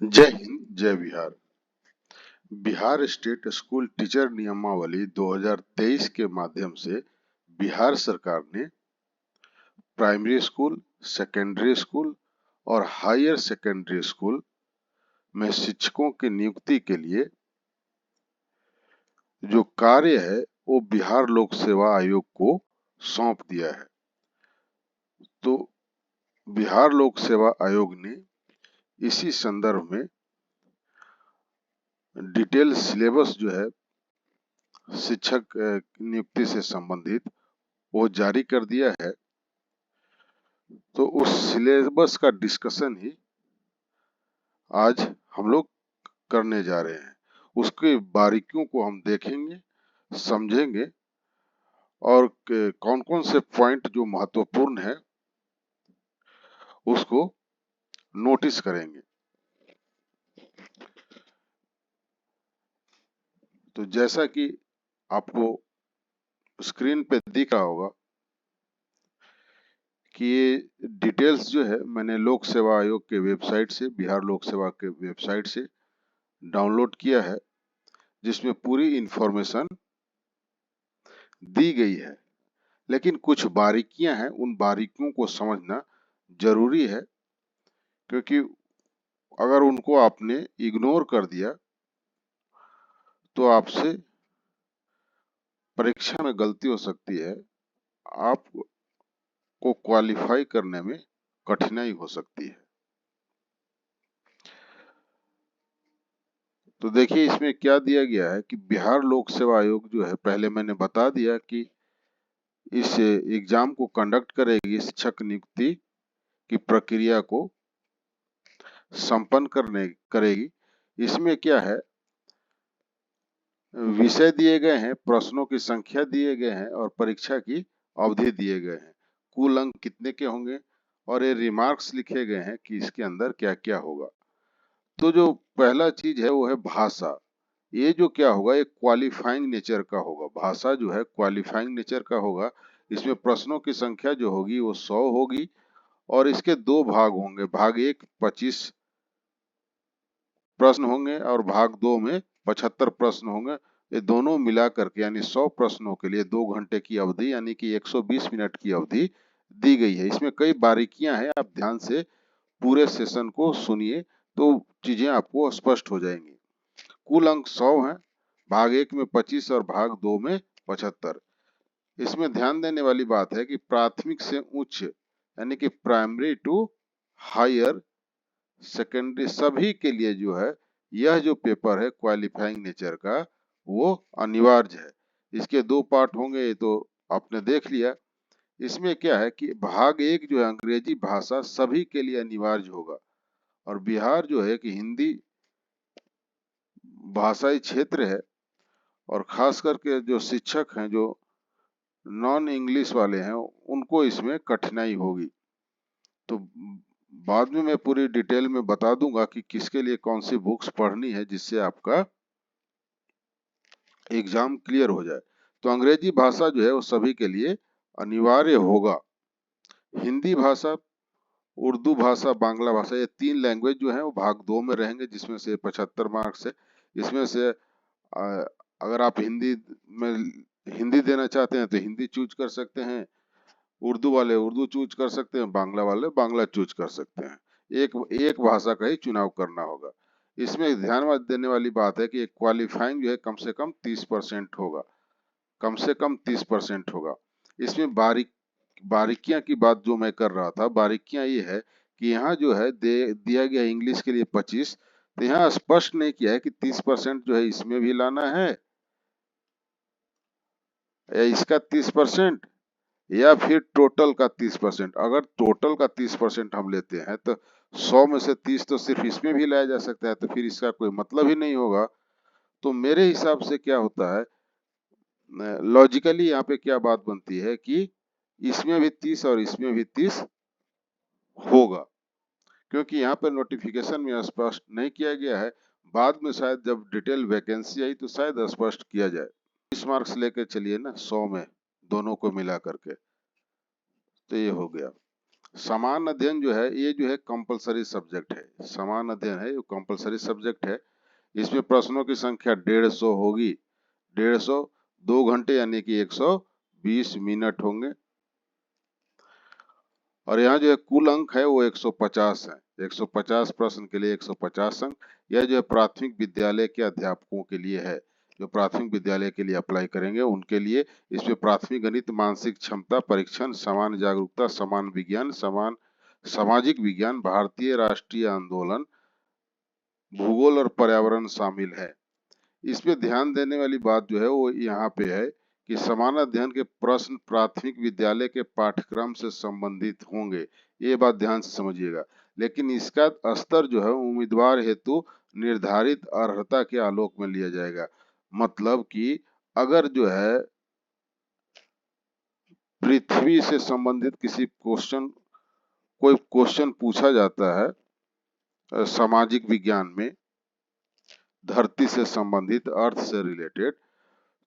जय हिंद जय Bihar. Bihar state school teacher नियमावली 2023 के माध्यम से बिहार सरकार ने प्राइमरी स्कूल, सेकेंडरी स्कूल और हायर सेकेंडरी स्कूल में शिक्षकों की नियुक्ति के लिए जो कार्य है वो बिहार लोक सेवा आयोग को सौंप दिया है। तो बिहार लोक सेवा आयोग ने इसी संदर्भ में डिटेल सिलेबस जो है शिक्षक नियुक्ति से संबंधित वो जारी कर दिया है। तो उस सिलेबस का डिस्कशन ही आज हम लोग करने जा रहे हैं। उसके बारीकियों को हम देखेंगे, समझेंगे और कौन कौन से पॉइंट जो महत्वपूर्ण है उसको नोटिस करेंगे। तो जैसा कि आपको स्क्रीन पे दिख रहा होगा कि ये डिटेल्स जो है मैंने लोक सेवा आयोग के वेबसाइट से, बिहार लोक सेवा के वेबसाइट से डाउनलोड किया है, जिसमें पूरी इंफॉर्मेशन दी गई है। लेकिन कुछ बारीकियां हैं, उन बारीकियों को समझना जरूरी है, क्योंकि अगर उनको आपने इग्नोर कर दिया तो आपसे परीक्षा में गलती हो सकती है, आपको क्वालिफाई करने में कठिनाई हो सकती है। तो देखिए इसमें क्या दिया गया है कि बिहार लोक सेवा आयोग जो है, पहले मैंने बता दिया कि इस एग्जाम को कंडक्ट करेगी, शिक्षक नियुक्ति की प्रक्रिया को संपन्न करेगी। इसमें क्या है, विषय दिए गए हैं, प्रश्नों की संख्या दिए गए हैं और परीक्षा की अवधि दिए गए हैं। कुल अंक कितने के होंगे और ये रिमार्क्स लिखे गए हैं कि इसके अंदर क्या क्या होगा। तो जो पहला चीज है वो है भाषा। ये जो क्या होगा, ये क्वालिफाइंग नेचर का होगा। भाषा जो है क्वालिफाइंग नेचर का होगा। इसमें प्रश्नों की संख्या जो होगी वो 100 होगी और इसके दो भाग होंगे। भाग एक 25 प्रश्न होंगे और भाग दो में 75 प्रश्न होंगे। ये दोनों मिला करके यानी 100 प्रश्नों के लिए 2 घंटे की अवधि यानी कि 120 मिनट की अवधि दी गई है। इसमें कई बारीकियां हैं, आप ध्यान से पूरे सेशन को सुनिए तो चीजें आपको स्पष्ट हो जाएंगी। कुल अंक 100 हैं, भाग एक में 25 और भाग दो में 75। इसमें ध्यान देने वाली बात है कि प्राथमिक से उच्च यानी कि प्राइमरी टू हायर सेकेंडरी सभी के लिए जो है यह जो पेपर है क्वालिफाइंग नेचर का वो अनिवार्य है। इसके दो पार्ट होंगे, ये तो आपने देख लिया। इसमें क्या है कि भाग एक जो है अंग्रेजी भाषा सभी के लिए अनिवार्य होगा और बिहार जो है कि हिंदी भाषाई क्षेत्र है और खास करके जो शिक्षक हैं जो नॉन इंग्लिश वाले हैं उनको इसमें कठिनाई होगी। तो बाद में मैं पूरी डिटेल में बता दूंगा कि किसके लिए कौन सी बुक्स पढ़नी है जिससे आपका एग्जाम क्लियर हो जाए। तो अंग्रेजी भाषा जो है वो सभी के लिए अनिवार्य होगा। हिंदी भाषा, उर्दू भाषा, बांग्ला भाषा, ये 3 लैंग्वेज जो है वो भाग दो में रहेंगे, जिसमें से 75 मार्क्स है। इसमें से अगर आप हिंदी में हिंदी देना चाहते हैं तो हिंदी चूज कर सकते हैं, उर्दू वाले उर्दू चूज कर सकते हैं, बांग्ला वाले बांग्ला चूज कर सकते हैं। एक एक भाषा का ही चुनाव करना होगा। इसमें ध्यान देने वाली बात है कि क्वालिफाइंग जो है कम से कम 30% होगा, कम से कम 30% होगा। इसमें बारीकियां की बात जो मैं कर रहा था, बारीकियां ये है कि यहाँ जो है दिया गया इंग्लिश के लिए 25, तो यहाँ स्पष्ट नहीं किया है कि 30% जो है इसमें भी लाना है या इसका 30% या फिर टोटल का 30%। अगर टोटल का 30% हम लेते हैं तो 100 में से 30 तो सिर्फ इसमें भी लाया जा सकता है, तो फिर इसका कोई मतलब ही नहीं होगा। तो मेरे हिसाब से क्या होता है, लॉजिकली यहाँ पे क्या बात बनती है कि इसमें भी 30 और इसमें भी 30 होगा, क्योंकि यहाँ पे नोटिफिकेशन में स्पष्ट नहीं किया गया है। बाद में शायद जब डिटेल वैकेंसी आई तो शायद स्पष्ट किया जाए। 20 मार्क्स लेके चलिए ना 100 में, दोनों को मिला करके, तो ये हो गया। समान अध्ययन जो है ये जो है कंपलसरी सब्जेक्ट है, समान अध्ययन है, ये कंपलसरी सब्जेक्ट है। इसमें प्रश्नों की संख्या 150 होगी, 150, 2 घंटे यानी कि 120 मिनट होंगे। और यहाँ जो है कुल अंक है वो 150 है, 150 प्रश्न के लिए 150 अंक। यह जो है प्राथमिक विद्यालय के अध्यापकों के लिए है, जो प्राथमिक विद्यालय के लिए अप्लाई करेंगे उनके लिए। इसमें प्राथमिक गणित, मानसिक क्षमता परीक्षण, समान जागरूकता, समान विज्ञान, समान सामाजिक विज्ञान, भारतीय राष्ट्रीय आंदोलन, भूगोल और पर्यावरण शामिल है। इसमें ध्यान देने वाली बात जो है वो यहाँ पे है कि समान अध्ययन के प्रश्न प्राथमिक विद्यालय के पाठ्यक्रम से संबंधित होंगे, ये बात ध्यान से समझिएगा। लेकिन इसका स्तर जो है उम्मीदवार हेतु निर्धारित अर्हता के आलोक में लिया जाएगा। मतलब कि अगर जो है पृथ्वी से संबंधित किसी कोई क्वेश्चन पूछा जाता है सामाजिक विज्ञान में, धरती से संबंधित, अर्थ से रिलेटेड,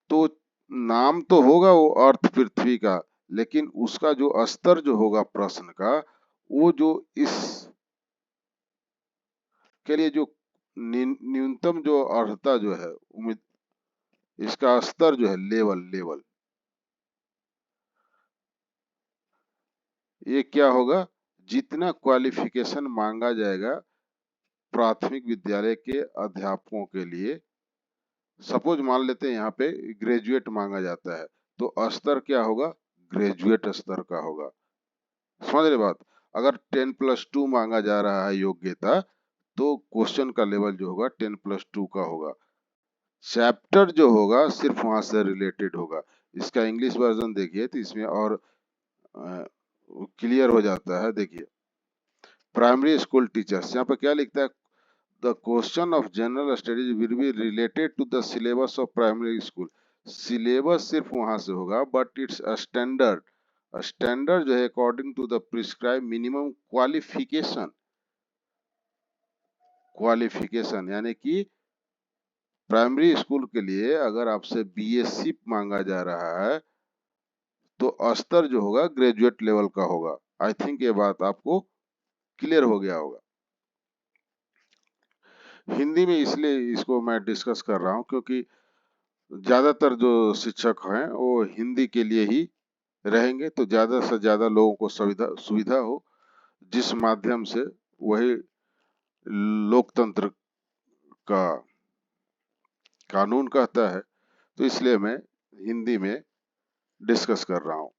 तो नाम तो होगा वो अर्थ पृथ्वी का, लेकिन उसका जो स्तर जो होगा प्रश्न का, वो जो इस के लिए जो न्यूनतम जो अर्हता जो है उम्मीद, इसका स्तर जो है लेवल, ये क्या होगा, जितना क्वालिफिकेशन मांगा जाएगा प्राथमिक विद्यालय के अध्यापकों के लिए। सपोज मान लेते हैं यहाँ पे ग्रेजुएट मांगा जाता है, तो स्तर क्या होगा, ग्रेजुएट स्तर का होगा। समझ रहे बात। अगर 10+2 मांगा जा रहा है योग्यता, तो क्वेश्चन का लेवल जो होगा 10+2 का होगा। चैप्टर जो होगा सिर्फ वहां से रिलेटेड होगा। इसका इंग्लिश वर्जन देखिए तो इसमें और क्लियर हो जाता है। देखिए प्राइमरी स्कूल टीचर्स, यहाँ पे क्या लिखता है, the question of general studies will be related to the syllabus of primary school. Syllabus सिर्फ वहां से होगा, बट इट्स स्टैंडर्ड, स्टैंडर्ड जो है according to the prescribe minimum qualification, qualification यानी कि प्राइमरी स्कूल के लिए अगर आपसे बीएससी मांगा जा रहा है तो स्तर जो होगा ग्रेजुएट लेवल का होगा। आई थिंक ये बात आपको क्लियर हो गया होगा। हिंदी में इसलिए इसको मैं डिस्कस कर रहा हूँ क्योंकि ज्यादातर जो शिक्षक हैं वो हिंदी के लिए ही रहेंगे, तो ज्यादा से ज्यादा लोगों को सुविधा सुविधा हो, जिस माध्यम से वही लोकतंत्र का कानून कहता है, तो इसलिए मैं हिंदी में डिस्कस कर रहा हूँ।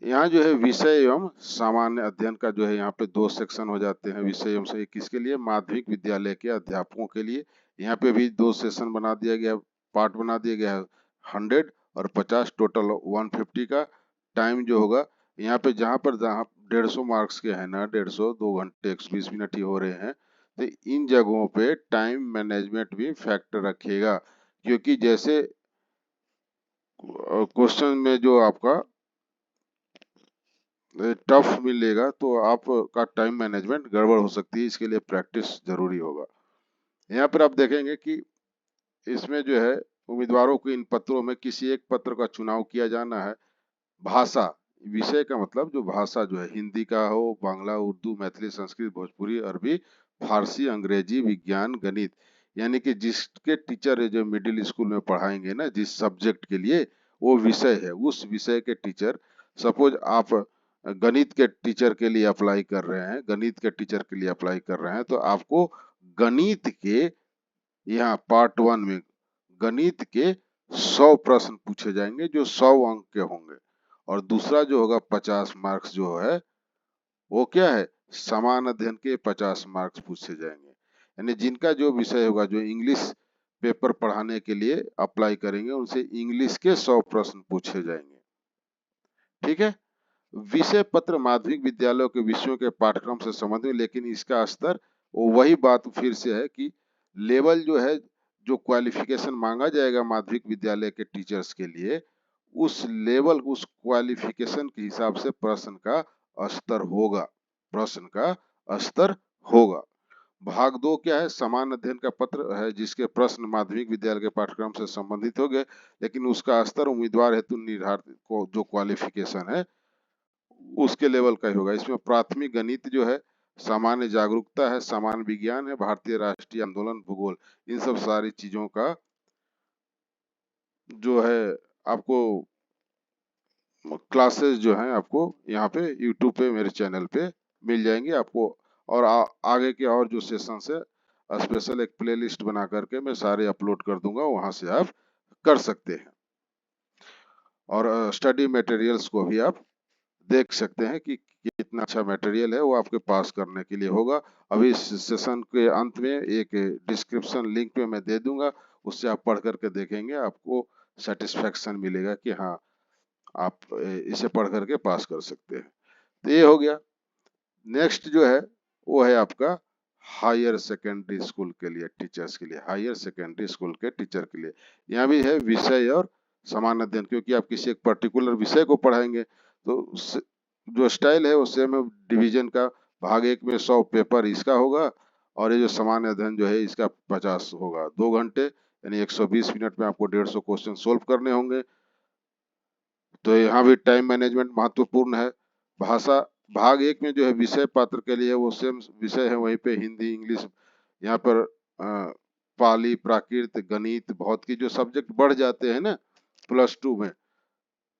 यहाँ जो है विषय एवं सामान्य अध्ययन का जो है यहाँ पे 2 सेक्शन हो जाते हैं। विषय एवं से किसके लिए, माध्यमिक विद्यालय के अध्यापकों के लिए। यहाँ पे भी 2 सेशन बना दिया गया, पार्ट बना दिया गया है, 100 और 50, टोटल 150 का। टाइम जो होगा यहाँ पे जहाँ 150 मार्क्स के है ना, 150, 2 घंटे 120 मिनट ही हो रहे हैं, तो इन जगहों पे टाइम मैनेजमेंट भी फैक्टर रखिएगा, क्योंकि जैसे क्वेश्चन में जो आपका टफ मिलेगा तो आपका टाइम मैनेजमेंट गड़बड़ हो सकती है, इसके लिए प्रैक्टिस जरूरी होगा। यहाँ पर आप देखेंगे कि इसमें जो है उम्मीदवारों को इन पत्रों में किसी एक पत्र का चुनाव किया जाना है। भाषा, विषय का मतलब जो भाषा जो है, हिंदी का हो, बांग्ला, उर्दू, मैथिली, संस्कृत, भोजपुरी, अरबी, फारसी, अंग्रेजी, विज्ञान, गणित, यानी कि जिसके टीचर जो मिडिल स्कूल में पढ़ाएंगे ना, जिस सब्जेक्ट के लिए वो विषय है, उस विषय के टीचर। सपोज आप गणित के टीचर के लिए अप्लाई कर रहे हैं, गणित के टीचर के लिए अप्लाई कर रहे हैं, तो आपको गणित के यहाँ पार्ट 1 में गणित के 100 प्रश्न पूछे जाएंगे जो 100 अंक के होंगे, और दूसरा जो होगा 50 मार्क्स जो है वो क्या है, समान अध्ययन के 50 मार्क्स पूछे जाएंगे। यानी जिनका जो विषय होगा, जो इंग्लिश पेपर पढ़ाने के लिए अप्लाई करेंगे, उनसे इंग्लिश के 100 प्रश्न पूछे जाएंगे। ठीक है। विषय पत्र माध्यमिक विद्यालयों के विषयों के पाठ्यक्रम से संबंधित, लेकिन इसका स्तर वही बात फिर से है कि लेवल जो है, जो क्वालिफिकेशन मांगा जाएगा माध्यमिक विद्यालय के टीचर्स के लिए, उस लेवल, उस क्वालिफिकेशन के हिसाब से प्रश्न का स्तर होगा, प्रश्न का स्तर होगा। भाग 2 क्या है, समान अध्ययन का पत्र है जिसके प्रश्न माध्यमिक विद्यालय के पाठ्यक्रम से संबंधित हो गए, लेकिन उसका स्तर उम्मीदवार हेतु निर्धारित जो क्वालिफिकेशन है उसके लेवल का ही होगा। इसमें प्राथमिक गणित जो है, सामान्य जागरूकता है, सामान्य विज्ञान है, भारतीय राष्ट्रीय आंदोलन, भूगोल, इन सब सारी चीजों का जो है आपको क्लासेस जो हैं आपको यहाँ पे यूट्यूब पे मेरे चैनल पे मिल जाएंगे आपको। और आगे के और जो सेशंस है स्पेशल एक प्लेलिस्ट बना करके मैं सारे अपलोड कर दूंगा, वहां से आप कर सकते हैं। और स्टडी मटेरियल्स को भी आप देख सकते हैं कि कितना अच्छा मटेरियल है, वो आपके पास करने के लिए होगा। अभी इस सेशन के अंत में एक डिस्क्रिप्शन लिंक पे मैं दे दूंगा, उससे आप पढ़ करके देखेंगे, आपको सेटिस्फेक्शन मिलेगा कि हाँ आप इसे पढ़ करके पास कर सकते हैं। तो ये हो गया। नेक्स्ट जो है वो है आपका हायर सेकेंडरी स्कूल के लिए टीचर्स के लिए, हायर सेकेंडरी स्कूल के टीचर के लिए। यहाँ भी है विषय और समान अध्ययन, क्योंकि आप किसी एक पर्टिकुलर विषय को पढ़ाएंगे तो जो स्टाइल है वो सेम डिवीजन का। भाग 1 में 100 पेपर इसका होगा, और ये जो समान अध्ययन जो है इसका 50 होगा। 2 घंटे यानी 120 मिनट में आपको 150 क्वेश्चन सोल्व करने होंगे। तो यहाँ भी टाइम मैनेजमेंट महत्वपूर्ण है। भाषा भाग 1 में जो है विषय पात्र के लिए वो सेम विषय है, वहीं पे हिंदी, इंग्लिश, यहाँ पर पाली, प्राकृत, गणित, भौत की जो सब्जेक्ट बढ़ जाते हैं ना +2 में,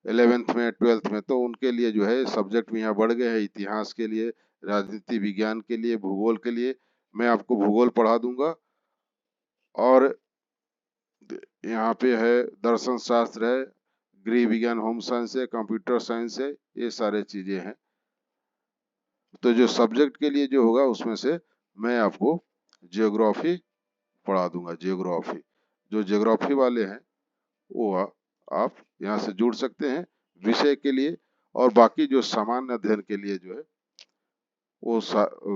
11th में, 12th में, तो उनके लिए जो है सब्जेक्ट भी यहाँ बढ़ गए हैं। इतिहास के लिए, राजनीति विज्ञान के लिए, भूगोल के लिए मैं आपको भूगोल पढ़ा दूंगा। और यहाँ पे है दर्शन शास्त्र है, गृह विज्ञान, होम साइंस है, कंप्यूटर साइंस है, ये सारे चीजें हैं। तो जो सब्जेक्ट के लिए जो होगा उसमें से मैं आपको जियोग्राफी पढ़ा दूंगा। जियोग्राफी, जो जियोग्राफी वाले हैं वो आप यहाँ से जुड़ सकते हैं विषय के लिए। और बाकी जो सामान्य अध्ययन के लिए जो है वो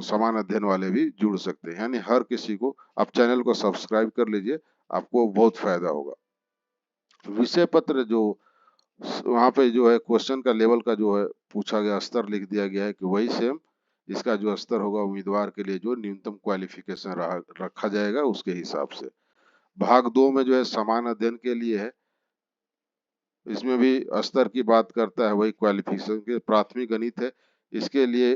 समान अध्ययन वाले भी जुड़ सकते हैं। यानी हर किसी को, आप चैनल को सब्सक्राइब कर लीजिए, आपको बहुत फायदा होगा। विषय पत्र जो वहाँ पे जो है क्वेश्चन का लेवल का जो है पूछा गया स्तर लिख दिया गया है कि वही सेम इसका जो स्तर होगा उम्मीदवार के लिए जो न्यूनतम क्वालिफिकेशन रखा जाएगा उसके हिसाब से। भाग 2 में जो है समान अध्ययन के लिए है, इसमें भी स्तर की बात करता है, वही क्वालिफिकेशन के। प्राथमिक गणित है, इसके लिए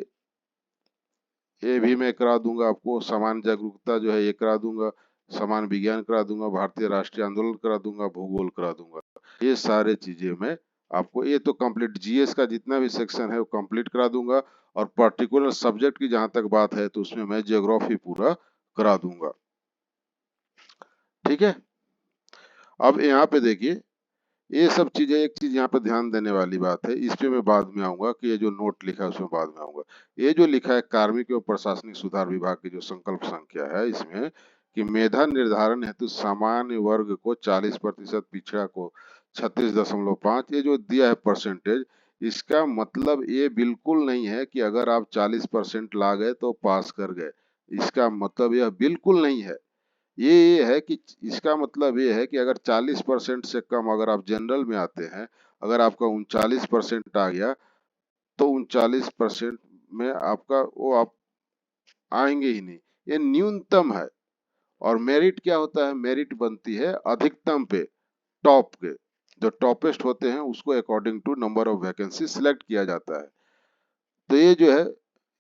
ये भी मैं करा दूंगा आपको। समान जागरूकता जो है ये करा दूंगा, समान विज्ञान करा दूंगा, भारतीय राष्ट्रीय आंदोलन करा दूंगा, भूगोल करा दूंगा। ये सारे चीजें मैं आपको, ये तो कंप्लीट जीएस का जितना भी सेक्शन है वो कंप्लीट करा दूंगा। और पर्टिकुलर सब्जेक्ट की जहां तक बात है तो उसमें मैं जियोग्राफी पूरा करा दूंगा। ठीक है। अब यहाँ पे देखिए, ये सब चीजें, एक चीज यहाँ पे ध्यान देने वाली बात है, इस पे मैं बाद में आऊंगा कि ये जो नोट लिखा है उसमें बाद में आऊंगा। ये जो लिखा है कार्मिक एवं प्रशासनिक सुधार विभाग की जो संकल्प संख्या है इसमें कि मेधा निर्धारण हेतु सामान्य वर्ग को 40%, पिछड़ा को 36.5, ये जो दिया है परसेंटेज, इसका मतलब ये बिल्कुल नहीं है कि अगर आप 40% ला गए तो पास कर गए। इसका मतलब यह बिल्कुल नहीं है। ये है कि इसका मतलब ये है कि अगर 40% से कम अगर आप जनरल में आते हैं, अगर आपका 39% आ गया तो 39% में आपका वो आप आएंगे ही नहीं, ये न्यूनतम है। और मेरिट क्या होता है? मेरिट बनती है अधिकतम पे, टॉप के, जो टॉपेस्ट होते हैं उसको according to number of vacancy select किया जाता है। तो ये जो है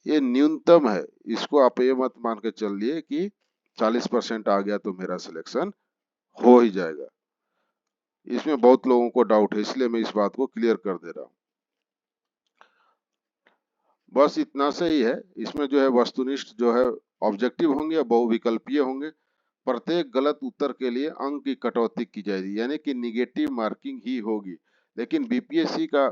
ये न्यूनतम है, इसको आप ये मत मान के चलिए कि 40% आ गया तो मेरा सिलेक्शन हो ही जाएगा। इसमें बहुत लोगों को डाउट है, इसलिए मैं इस बात को क्लियर कर दे रहा हूँ। बस इतना से ही है। इसमें जो है वस्तुनिष्ठ जो है ऑब्जेक्टिव होंगे या बहुविकल्पीय होंगे। प्रत्येक गलत उत्तर के लिए अंक की कटौती की जाएगी, यानी कि निगेटिव मार्किंग ही होगी। लेकिन बीपीएससी का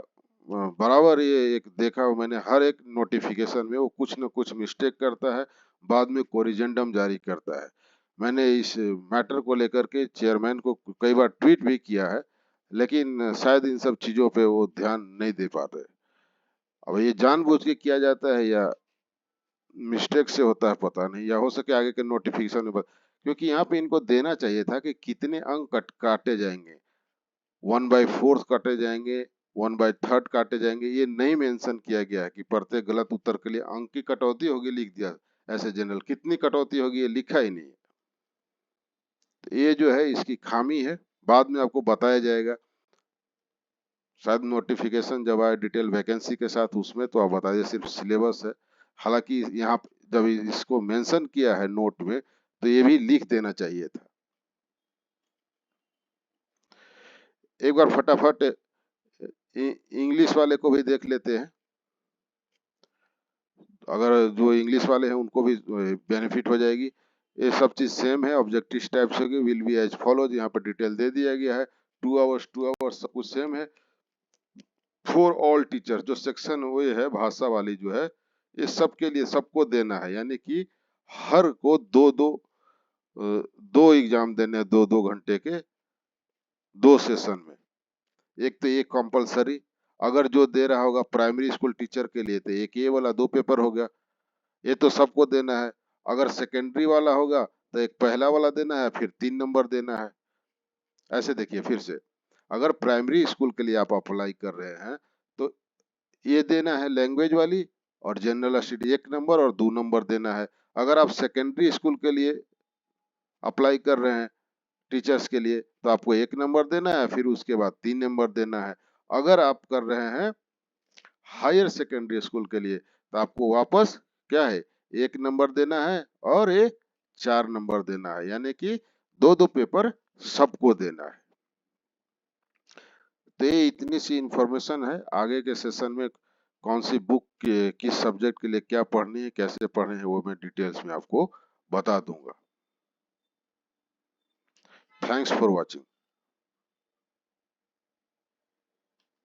बराबर ये एक देखा हो मैंने, हर एक नोटिफिकेशन में वो कुछ न कुछ मिस्टेक करता है, बाद में कोरिजेंडम जारी करता है। मैंने इस मैटर को लेकर के चेयरमैन को कई बार ट्वीट भी किया है, लेकिन शायद इन सब चीजों पे वो ध्यान नहीं दे पाते। अब ये जानबूझ के किया जाता है या मिस्टेक से होता है पता नहीं, या हो सके आगे के नोटिफिकेशन में क्योंकि यहाँ पे इनको देना चाहिए था कि कितने अंक काटे जाएंगे, 1/4 काटे जाएंगे, 1/3 काटे जाएंगे, ये नहीं मेंशन किया गया है कि प्रत्येक गलत उत्तर के लिए अंक की कटौती होगी, लिख दिया ऐसे जनरल। कितनी कटौती होगी ये लिखा ही नहीं। तो ये जो है इसकी खामी है, बाद में आपको बताया जाएगा। शायद नोटिफिकेशन जब आए डिटेल वैकेंसी के साथ उसमें तो आप बता दिए सिर्फ सिलेबस है। हालांकि यहाँ जब इसको मेंशन किया है नोट में तो ये भी लिख देना चाहिए था। एक बार फटाफट इंग्लिश वाले को भी देख लेते हैं। अगर जो इंग्लिश वाले हैं उनको भी बेनिफिट हो जाएगी। ये सब चीज सेम है, ऑब्जेक्टिव टाइप्स होगी, विल बी एज फॉलोज, यहाँ पर डिटेल दे दिया गया है। 2 आवर्स सब कुछ सेम है। फॉर ऑल टीचर जो सेक्शन वो है भाषा वाली जो है ये सबके लिए सबको देना है, यानी कि हर को दो एग्जाम देने हैं, 2-2 घंटे के 2 सेशन में। एक तो ये कंपलसरी, अगर जो दे रहा होगा प्राइमरी स्कूल टीचर के लिए तो एक ये वाला 2 पेपर हो गया, ये तो सबको देना है। अगर सेकेंडरी वाला होगा तो एक पहला वाला देना है, फिर 3 नंबर देना है। ऐसे देखिए फिर से, अगर प्राइमरी स्कूल के लिए आप अप्लाई कर रहे हैं तो ये देना है लैंग्वेज वाली और जनरल स्टडी 1 नंबर और 2 नंबर देना है। अगर आप सेकेंडरी स्कूल के लिए अप्लाई कर रहे हैं टीचर्स के लिए तो आपको 1 नंबर देना है, फिर उसके बाद 3 नंबर देना है। अगर आप कर रहे हैं हायर सेकेंडरी स्कूल के लिए तो आपको वापस क्या है 1 नंबर देना है और ये 4 नंबर देना है, यानी कि 2-2 पेपर सबको देना है। तो ये इतनी सी इंफॉर्मेशन है। आगे के सेशन में कौन सी बुक किस सब्जेक्ट के लिए क्या पढ़नी है कैसे पढ़नी है वो मैं डिटेल्स में आपको बता दूंगा। Thanks for watching.